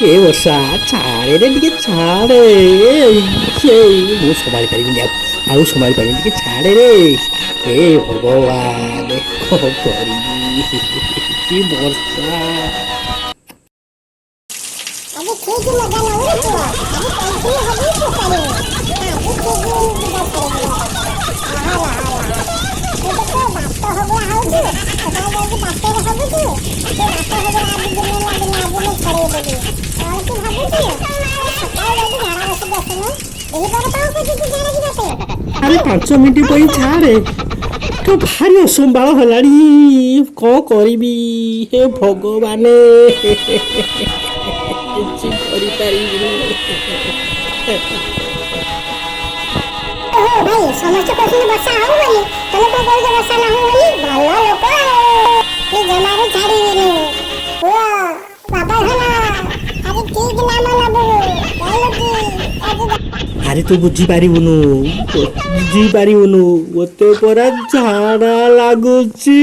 ଏ ବର୍ଷା ଛାଡ଼େ ରେ ଟିକେ ଛାଡ଼େ ମୁଁ ସମ୍ଭାଳି ପାରିବିନି ଆଉ ସମ୍ଭାଳି ପାରିବିନି ଟିକେ ଛାଡ଼େ ରେ ହେ ଭଗବାନ କ'ଣ କରିବି କି ବର୍ଷା। ଆଜି ଠିକ୍ ମଜା ନଉରେ ପୁଅ। ଆଜି ପଇସା ହବୁ ପଚାରିବୁ। ଆଜି ଠିକ୍ ଯିବା ପଡ଼ିଯିବ ତାପରେ। ତୁ ତ ପୁଅ ବାଟ ହଗୁଳା ହଉଛୁ। ସକାଳେ ଯାଇକି ବାଟରେ ହଗୁଛୁ। ତୁ ବାଟ ହଗୁଳା ଆଜି ଦିନେ ନା ଦିନେ ଆଜି ମୁଁ ଛଡ଼େଇ ଦେବି। କ'ଣ ତୁ ଭାବୁଛୁ? ସକାଳେ ଯାଇକି ଝାଡ଼ା ବସିକି ଆସୁନୁ। ଦିପହରେ କ'ଣ ଖୋଜୁଛୁ ଝାଡ଼ା ଯିବା ପାଇଁ? ଆରେ 5 ମିନିଟ୍ ପାଇଁ ଛାଡ଼େ ତ ଭାରି ଅସମ୍ଭାଳ ହେଲାଣି କ'ଣ କରିବି ହେ ଭଗବାନେ କିଛି କରିପାରିବିନି। ଓହୋ ଭାଇ ସମସ୍ତେ କହୁଛନ୍ତି ବର୍ଷା ହଉ ବୋଲି। ତମେ କ'ଣ କହୁଛ ବର୍ଷା ନ ହଉ ବୋଲି? ଭଲ ଲୋକ ଆଉ। ମୁଁ ଜମାରୁ ଛାଡ଼ିବିନି। ପୁଅ ବାବା ଭଲ। ଆଜି ଠିକ୍ ନାମ ନବୁ। ଜାଣିଲୁ କି? ଆରେ ତୁ ବୁଝିପାରିବୁନୁ ମତେ ପରା ଝାଡ଼ା ଲାଗୁଛି।